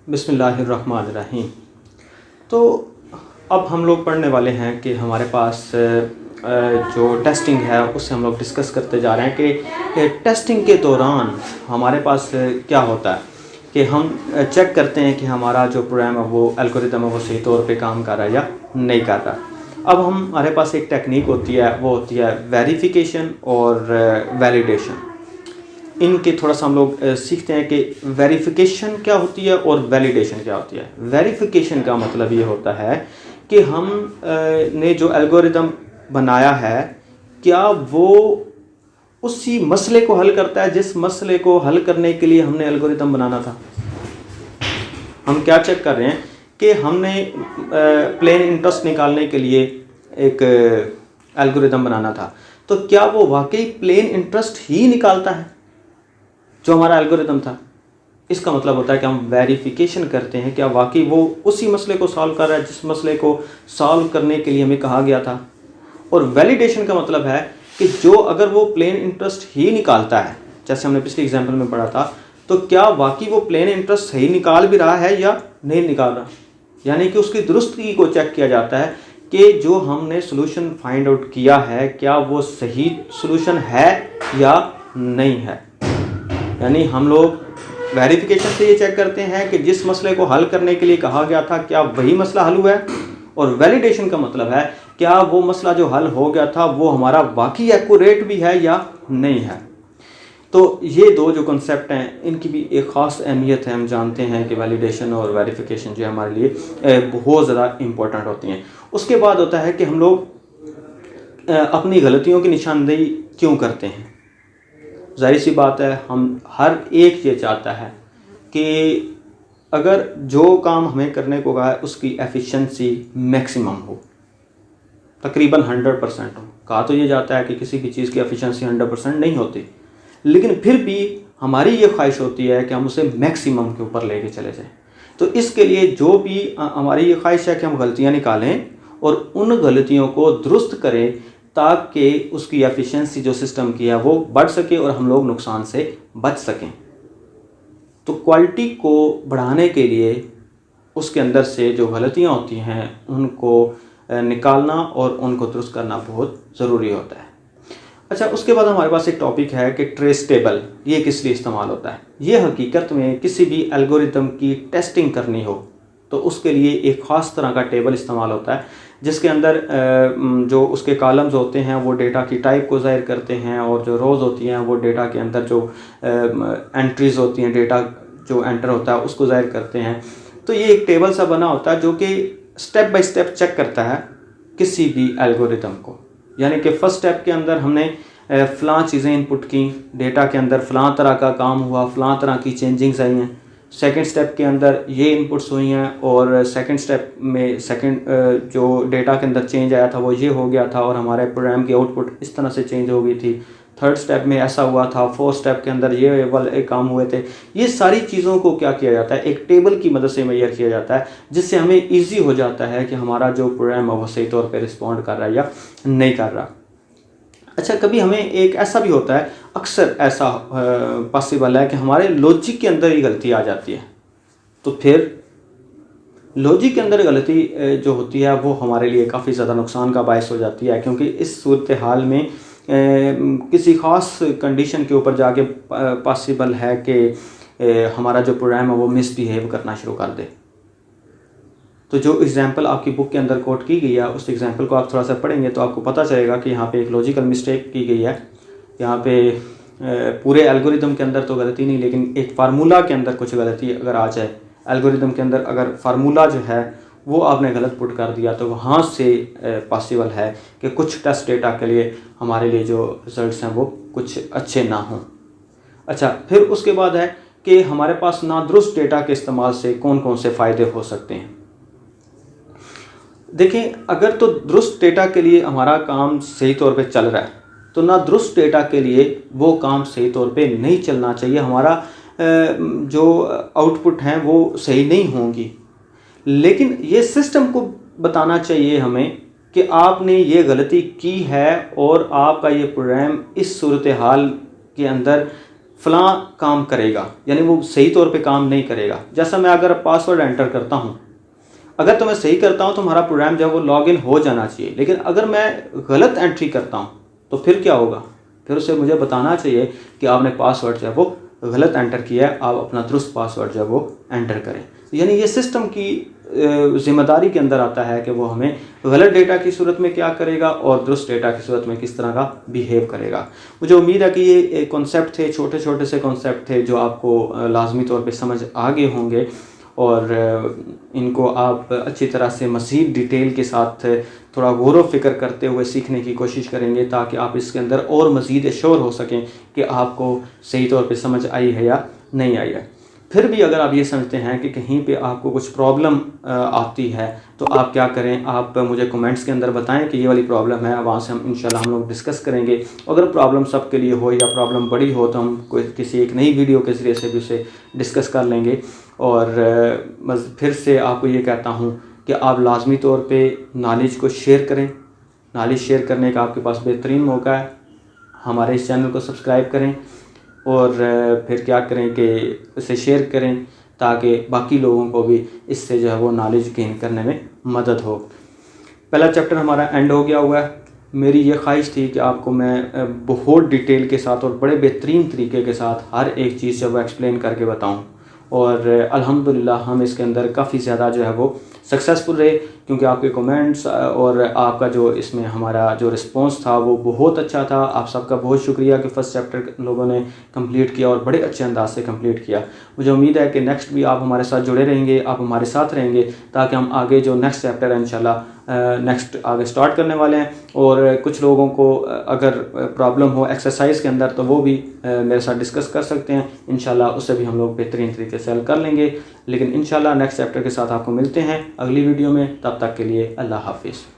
बिस्मिल्लाहिर्रहमानिर्रहीम। तो अब हम लोग पढ़ने वाले हैं कि हमारे पास जो टेस्टिंग है उससे हम लोग डिस्कस करते जा रहे हैं कि टेस्टिंग के दौरान हमारे पास क्या होता है कि हम चेक करते हैं कि हमारा जो प्रोग्राम है वो एल्गोरिदम है वो सही तौर पे काम कर रहा है या नहीं कर रहा। अब हमारे पास एक टेक्निक होती है, वो होती है वेरिफिकेशन और वैलिडेशन। इनके थोड़ा सा हम लोग सीखते हैं कि वेरिफिकेशन क्या होती है और वैलिडेशन क्या होती है। वेरिफिकेशन का मतलब ये होता है कि हम ने जो एल्गोरिदम बनाया है क्या वो उसी मसले को हल करता है जिस मसले को हल करने के लिए हमने एल्गोरिदम बनाना था। हम क्या चेक कर रहे हैं कि हमने प्लेन इंटरेस्ट निकालने के लिए एक एल्गोरिदम बनाना था, तो क्या वो वाकई प्लेन इंटरेस्ट ही निकालता है जो हमारा एल्गोरिदम था। इसका मतलब होता है कि हम वेरिफिकेशन करते हैं क्या वाकई वो उसी मसले को सॉल्व कर रहा है जिस मसले को सॉल्व करने के लिए हमें कहा गया था। और वैलिडेशन का मतलब है कि जो अगर वो प्लेन इंटरेस्ट ही निकालता है, जैसे हमने पिछले एग्जाम्पल में पढ़ा था, तो क्या वाकई वो प्लेन इंटरेस्ट सही निकाल भी रहा है या नहीं निकाल रहा। यानी कि उसकी दुरुस्ती को चेक किया जाता है कि जो हमने सोल्यूशन फाइंड आउट किया है क्या वो सही सोल्यूशन है या नहीं है। यानी हम लोग वेरिफिकेशन से ये चेक करते हैं कि जिस मसले को हल करने के लिए कहा गया था क्या वही मसला हल हुआ है। और वैलिडेशन का मतलब है क्या वो मसला जो हल हो गया था वो हमारा वाकई एक्यूरेट भी है या नहीं है। तो ये दो जो कॉन्सेप्ट हैं इनकी भी एक ख़ास अहमियत है। हम जानते हैं कि वैलिडेशन और वेरिफिकेशन जो हमारे लिए बहुत ज़्यादा इम्पोर्टेंट होती हैं। उसके बाद होता है कि हम लोग अपनी गलतियों की निशानदेही क्यों करते हैं। जाहिर सी बात है हम हर एक ये चाहता है कि अगर जो काम हमें करने को कहा है उसकी एफिशिएंसी मैक्सिमम हो, तकरीबन 100% हो। कहा तो ये जाता है कि किसी भी चीज़ की एफिशिएंसी 100% नहीं होती, लेकिन फिर भी हमारी ये ख्वाहिश होती है कि हम उसे मैक्सिमम के ऊपर लेके चले जाएं। तो इसके लिए जो भी हमारी ये ख्वाहिश है कि हम गलतियाँ निकालें और उन गलतियों को दुरुस्त करें ताकि उसकी एफिशिएंसी जो सिस्टम की है वो बढ़ सके और हम लोग नुकसान से बच सकें। तो क्वालिटी को बढ़ाने के लिए उसके अंदर से जो गलतियां होती हैं उनको निकालना और उनको दुरुस्त करना बहुत ज़रूरी होता है। अच्छा, उसके बाद हमारे पास एक टॉपिक है कि ट्रेस टेबल ये किस लिए इस्तेमाल होता है। ये हकीकत में किसी भी एल्गोरिदम की टेस्टिंग करनी हो तो उसके लिए एक ख़ास तरह का टेबल इस्तेमाल होता है जिसके अंदर जो उसके कॉलम्स होते हैं वो डेटा की टाइप को ज़ाहिर करते हैं और जो रोज़ होती हैं वो डेटा के अंदर जो एंट्रीज़ होती हैं, डेटा जो एंटर होता है उसको ज़ाहिर करते हैं। तो ये एक टेबल सा बना होता है जो कि स्टेप बाय स्टेप चेक करता है किसी भी एल्गोरिदम को। यानी कि फ़र्स्ट स्टेप के अंदर हमने फ़लाँ चीज़ें इनपुट की, डेटा के अंदर फ़लाँ तरह का काम हुआ, फ़लाँ तरह की चेंजिंग्स आई हैं। सेकंड स्टेप के अंदर ये इनपुट्स हुई हैं और सेकंड स्टेप में जो डेटा के अंदर चेंज आया था वो ये हो गया था और हमारे प्रोग्राम की आउटपुट इस तरह से चेंज हो गई थी। थर्ड स्टेप में ऐसा हुआ था, फोर्थ स्टेप के अंदर ये वाले काम हुए थे। ये सारी चीज़ों को क्या किया जाता है, एक टेबल की मदद से मेजर किया जाता है जिससे हमें ईजी हो जाता है कि हमारा जो प्रोग्राम है वो सही तौर पर रिस्पॉन्ड कर रहा है या नहीं कर रहा। अच्छा, कभी हमें एक ऐसा भी होता है, अक्सर ऐसा पॉसिबल है कि हमारे लॉजिक के अंदर ही गलती आ जाती है। तो फिर लॉजिक के अंदर गलती जो होती है वो हमारे लिए काफ़ी ज़्यादा नुकसान का बायस हो जाती है, क्योंकि इस सूरत हाल में किसी ख़ास कंडीशन के ऊपर जाके पॉसिबल है कि हमारा जो प्रोग्राम है वो मिसबिहेव करना शुरू कर दे। तो जो एग्जाम्पल आपकी बुक के अंदर कोट की गई है उस एग्जाम्पल को आप थोड़ा सा पढ़ेंगे तो आपको पता चलेगा कि यहाँ पे एक लॉजिकल मिस्टेक की गई है। यहाँ पे पूरे एल्गोरिदम के अंदर तो गलती नहीं, लेकिन एक फार्मूला के अंदर कुछ गलती अगर आ जाए, एल्गोरिदम के अंदर अगर फार्मूला जो है वो आपने गलत पुट कर दिया तो वहाँ से पॉसिबल है कि कुछ टेस्ट डेटा के लिए हमारे लिए जो रिजल्ट्स हैं वो कुछ अच्छे ना हों। अच्छा, फिर उसके बाद है कि हमारे पास नादुरुस्त डेटा के इस्तेमाल से कौन कौन से फ़ायदे हो सकते हैं। देखिए, अगर तो दुरुस्त डेटा के लिए हमारा काम सही तौर पे चल रहा है तो ना दुरुस्त डेटा के लिए वो काम सही तौर पे नहीं चलना चाहिए। हमारा जो आउटपुट हैं वो सही नहीं होंगी, लेकिन ये सिस्टम को बताना चाहिए हमें कि आपने ये गलती की है और आपका ये प्रोग्राम इस सूरत हाल के अंदर फ़लाँ काम करेगा, यानी वो सही तौर पे काम नहीं करेगा। जैसा मैं अगर पासवर्ड एंटर करता हूँ, अगर तो मैं सही करता हूँ तो हमारा प्रोग्राम जो है वो लॉगिन हो जाना चाहिए, लेकिन अगर मैं गलत एंट्री करता हूँ तो फिर क्या होगा? फिर उसे मुझे बताना चाहिए कि आपने पासवर्ड जो है वो गलत एंटर किया है, आप अपना दुरुस्त पासवर्ड जो है वो एंटर करें। यानी ये सिस्टम की ज़िम्मेदारी के अंदर आता है कि वो हमें गलत डेटा की सूरत में क्या करेगा और दुरुस्त डेटा की सूरत में किस तरह का बिहेव करेगा। मुझे उम्मीद है कि ये कॉन्सेप्ट थे, छोटे छोटे से कॉन्सेप्ट थे जो आपको लाजमी तौर पे समझ आ गए होंगे और इनको आप अच्छी तरह से मज़ीद डिटेल के साथ थोड़ा गौर व फ़िक्र करते हुए सीखने की कोशिश करेंगे, ताकि आप इसके अंदर और मज़ीद एश्योर हो सकें कि आपको सही तौर पे समझ आई है या नहीं आई है। फिर भी अगर आप ये समझते हैं कि कहीं पे आपको कुछ प्रॉब्लम आती है तो आप क्या करें, आप मुझे कमेंट्स के अंदर बताएं कि ये वाली प्रॉब्लम है, वहाँ से हम इंशाल्लाह हम लोग डिस्कस करेंगे। अगर प्रॉब्लम सबके लिए हो या प्रॉब्लम बड़ी हो तो हम कोई किसी एक नई वीडियो के ज़रिए से भी उसे डिस्कस कर लेंगे। और फिर से आपको ये कहता हूँ कि आप लाजमी तौर पे नॉलेज को शेयर करें। नॉलेज शेयर करने का आपके पास बेहतरीन मौका है। हमारे इस चैनल को सब्सक्राइब करें और फिर क्या करें कि इसे शेयर करें ताकि बाकी लोगों को भी इससे जो है वो नॉलेज गेन करने में मदद हो। पहला चैप्टर हमारा एंड हो गया हुआ है। मेरी ये ख्वाहिश थी कि आपको मैं बहुत डिटेल के साथ और बड़े बेहतरीन तरीके के साथ हर एक चीज़ जो वो एक्सप्लेन करके बताऊं, और अल्हम्दुलिल्लाह हम इसके अंदर काफ़ी ज़्यादा जो है वो सक्सेसफुल रहे, क्योंकि आपके कमेंट्स और आपका जो इसमें हमारा जो रिस्पांस था वो बहुत अच्छा था। आप सबका बहुत शुक्रिया कि फ़र्स्ट चैप्टर लोगों ने कंप्लीट किया और बड़े अच्छे अंदाज से कंप्लीट किया। मुझे उम्मीद है कि नेक्स्ट भी आप हमारे साथ जुड़े रहेंगे, आप हमारे साथ रहेंगे, ताकि हम आगे जो नेक्स्ट चैप्टर है इंशाल्लाह नेक्स्ट आगे स्टार्ट करने वाले हैं। और कुछ लोगों को अगर प्रॉब्लम हो एक्सरसाइज के अंदर तो वो भी मेरे साथ डिस्कस कर सकते हैं। इंशाल्लाह उससे भी हम लोग बेहतरीन तरीके से हल कर लेंगे। लेकिन इंशाल्लाह नेक्स्ट चैप्टर के साथ आपको मिलते हैं अगली वीडियो में। तब तक के लिए अल्लाह हाफिज़।